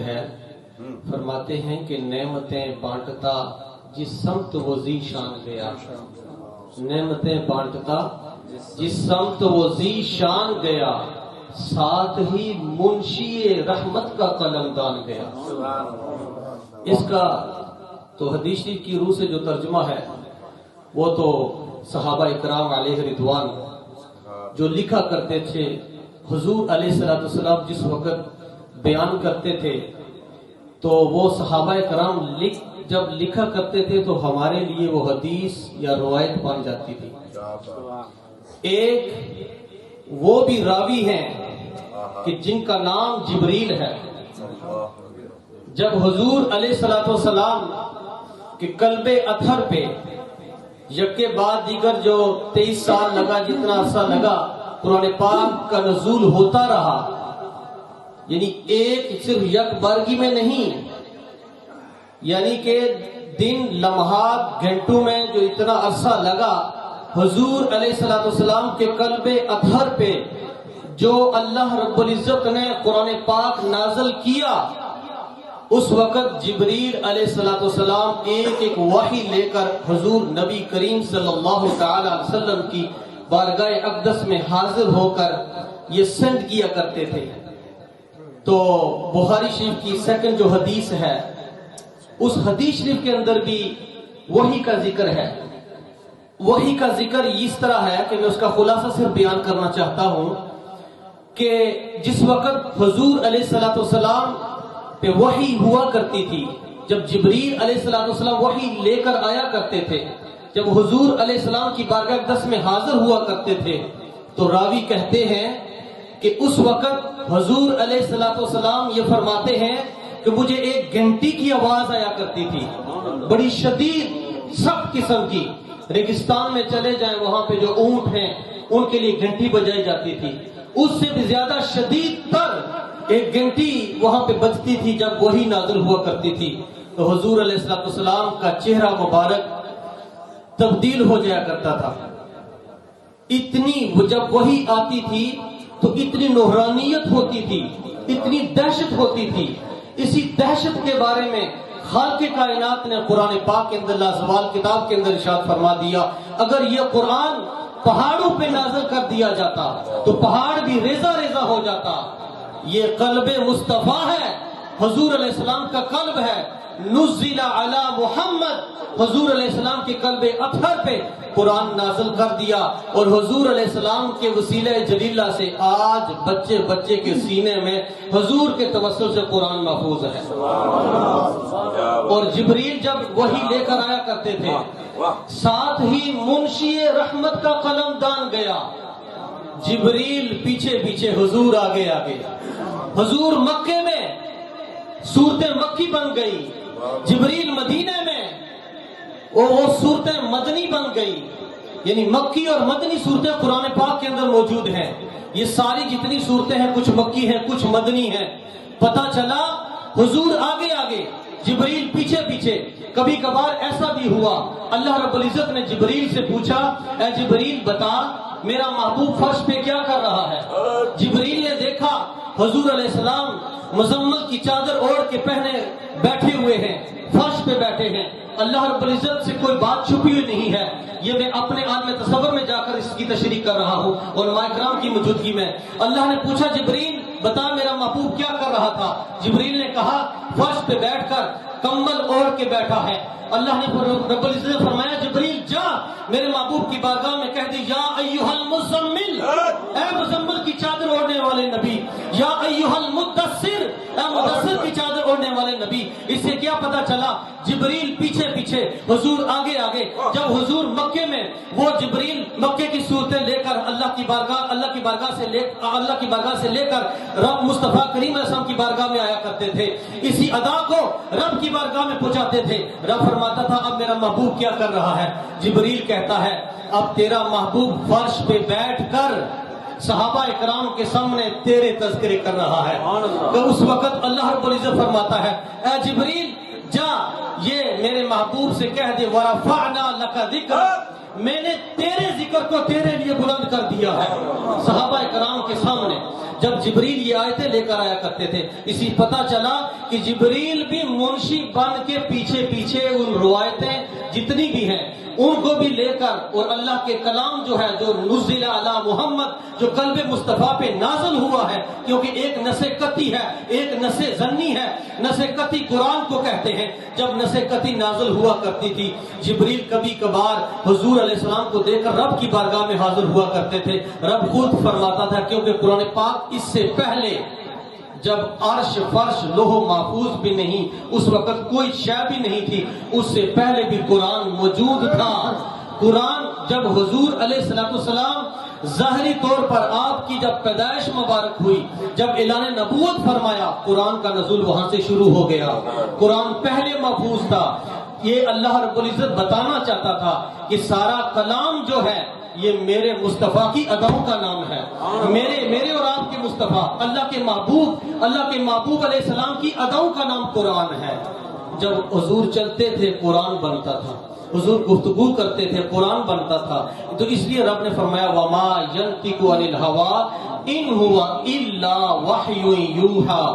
ہے فرماتے ہیں کہ نعمتیں بانٹتا جس سمت وہ ذیشان گیا، نعمتیں بانٹتا جس سمت وہ ذیشان گیا، ساتھ ہی منشی رحمت کا قلمدان گیا۔ اس کا تو حدیث کی روح سے جو ترجمہ ہے وہ تو صحابہ اکرام علیہ رضوان جو لکھا کرتے تھے، حضور علیہ السلام جس وقت بیان کرتے تھے تو وہ صحابہ کرام جب لکھا کرتے تھے تو ہمارے لیے وہ حدیث یا روایت بن جاتی تھی۔ ایک وہ بھی راوی ہیں کہ جن کا نام جبریل ہے، جب حضور علیہ السلام کے قلب اطہر پہ یکے بعد دیگر جو 23 سال لگا، جتنا عرصہ لگا، قرآن پاک کا نزول ہوتا رہا، یعنی ایک صرف یک بارگی میں نہیں، یعنی کہ دن لمحات گھنٹوں میں جو اتنا عرصہ لگا، حضور علیہ السلام کے قلب اطہر پہ جو اللہ رب العزت نے قرآن پاک نازل کیا، اس وقت جبریل علیہ السلام ایک وحی لے کر حضور نبی کریم صلی اللہ تعالی علیہ وسلم کی بارگاہ اقدس میں حاضر ہو کر یہ سینڈ کیا کرتے تھے۔ تو بخاری شریف کی سیکنڈ جو حدیث ہے، اس حدیث شریف کے اندر بھی وحی کا ذکر ہے۔ وحی کا ذکر اس طرح ہے کہ میں اس کا خلاصہ صرف بیان کرنا چاہتا ہوں کہ جس وقت حضور علیہ السلام پہ وحی ہوا کرتی تھی، جب جبریل علیہ السلام وحی لے کر آیا کرتے تھے، جب حضور علیہ السلام کی بارگاہ اقدس میں حاضر ہوا کرتے تھے، تو راوی کہتے ہیں کہ اس وقت حضور علیہ السلام یہ فرماتے ہیں کہ مجھے ایک گھنٹی کی آواز آیا کرتی تھی، بڑی شدید سخت قسم کی۔ ریگستان میں چلے جائیں، وہاں پہ جو اونٹ ہیں ان کے لیے گھنٹی بجائی جاتی تھی، اس سے بھی زیادہ شدید تر ایک گھنٹی وہاں پہ بجتی تھی جب وہی نازل ہوا کرتی تھی۔ تو حضور علیہ السلام کا چہرہ مبارک تبدیل ہو جایا کرتا تھا، اتنی جب وہی آتی تھی تو اتنی نورانیت ہوتی تھی، اتنی دہشت ہوتی تھی۔ اسی دہشت کے بارے میں خالق کائنات نے قرآن پاک کے اندر لازوال کتاب کے اندر ارشاد فرما دیا، اگر یہ قرآن پہاڑوں پہ نازل کر دیا جاتا تو پہاڑ بھی ریزہ ریزہ ہو جاتا۔ یہ قلب مصطفیٰ ہے، حضور علیہ السلام کا قلب ہے، نزل علی محمد، حضور علیہ السلام کے قلب اطہر پہ قرآن نازل کر دیا، اور حضور علیہ السلام کے وسیلہ جلیلہ سے آج بچے بچے کے سینے میں حضور کے توسل سے قرآن محفوظ ہے۔ اور جبریل جب وحی لے کر آیا کرتے تھے، ساتھ ہی منشی رحمت کا قلمدان گیا، جبریل پیچھے پیچھے، حضور آگے آگے۔ حضور مکے میں صورت مکی بن گئی، جبریل مدینے میں وہ صورت مدنی بن گئی، یعنی مکی اور مدنی صورتیں قرآن پاک کے اندر موجود ہیں۔ یہ ساری جتنی صورتیں ہیں، کچھ مکی ہیں کچھ مدنی ہیں۔ پتہ چلا حضور آگے آگے، جبریل پیچھے پیچھے۔ کبھی کبھار ایسا بھی ہوا، اللہ رب العزت نے جبریل سے پوچھا، اے جبریل بتا میرا محبوب فرش پہ کیا کر رہا ہے؟ جبریل نے دیکھا حضور علیہ السلام مزمل کی چادر اوڑھ کے پہنے بیٹھے ہوئے ہیں، فرش پہ بیٹھے ہیں، اللہ رب العزت سے کوئی بات چھپی ہوئی نہیں ہے۔ یہ میں اپنے عالم تصور میں جا کر اس کی تشریح کر رہا ہوں اور علماء کرام کی موجودگی میں۔ اللہ نے پوچھا جبریل بتا میرا محبوب کیا کر رہا تھا؟ جبریل نے کہا فرش پہ بیٹھ کر کمبل اوڑھ کے بیٹھا ہے۔ اللہ نے رب العزت نے فرمایا جبریل جا میرے محبوب کی بارگاہ میں کہہ دی، یا ایھا المزمل، اے مزمل کی چادر اوڑھنے والے نبی، یا ایھا المدثر، اے مدثر کی چادر اوڑھنے والے نبی۔ اس سے کیا پتا چلا؟ جبریل پیچھے پیچھے، حضور آگے آگے۔ جب حضور مکے میں، وہ جبریل مکے کی صورتیں لے کر اللہ کی بارگاہ سے لے کر رب مصطفیٰ کریم علیہ السلام کی بارگاہ میں آیا کرتے تھے، اسی ادا کو رب کی بارگاہ میں پہنچاتے تھے۔ رب فرماتا تھا اب میرا محبوب کیا کر رہا ہے؟ جبریل کہتا ہے اب تیرا محبوب فرش پہ بیٹھ کر صحابہ اکرام کے سامنے تیرے تذکرے کر رہا ہے۔ تو اس وقت اللہ رب العزت فرماتا ہے اے جبریل جا یہ میرے محبوب سے کہہ دے وَرَفَعْنَا لَكَ ذِكْرَكَ، میں نے تیرے ذکر کو تیرے لیے بلند کر دیا ہے۔ صحابہ کرام کے سامنے جب جبریل یہ آیتیں لے کر آیا کرتے تھے، اسی پتہ چلا کہ جبریل بھی منشی بن کے پیچھے پیچھے ان روایتیں جتنی بھی ہیں ان کو بھی لے کر، اور اللہ کے کلام جو ہے، جو نزل علی محمد، جو قلب مصطفیٰ پہ نازل ہوا ہے، کیونکہ ایک نس قطعی ہے، ایک نس ظنی ہے۔ نس قطعی قرآن کو کہتے ہیں۔ جب نس قطعی نازل ہوا کرتی تھی، جبریل کبھی کبھار حضور علیہ السلام کو دیکھ کر رب کی بارگاہ میں حاضر ہوا کرتے تھے۔ رب خود فرماتا تھا، کیونکہ قرآن پاک اس سے پہلے جب عرش فرش لوح محفوظ بھی نہیں، اس وقت کوئی شے بھی نہیں تھی، اس سے پہلے بھی قرآن موجود تھا۔ قرآن جب حضور علیہ السلام ظاہری طور پر آپ کی جب پیدائش مبارک ہوئی، جب اعلان نبوت فرمایا، قرآن کا نزول وہاں سے شروع ہو گیا۔ قرآن پہلے محفوظ تھا۔ یہ اللہ رب العزت بتانا چاہتا تھا کہ سارا کلام جو ہے یہ میرے مصطفیٰ کی اداؤں کا نام ہے۔ میرے اور آپ کے مصطفیٰ، اللہ کے محبوب علیہ السلام کی اداؤں کا نام قرآن ہے۔ جب حضور چلتے تھے قرآن بنتا تھا، حضور گفتگو کرتے تھے قرآن بنتا تھا۔ تو اس لیے رب نے فرمایا وما ينطق عن الهوى ان هو الا وحی یوحى۔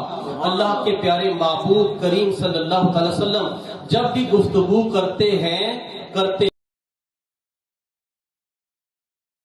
اللہ کے پیارے محبوب کریم صلی اللہ علیہ وسلم جب بھی گفتگو کرتے ہیں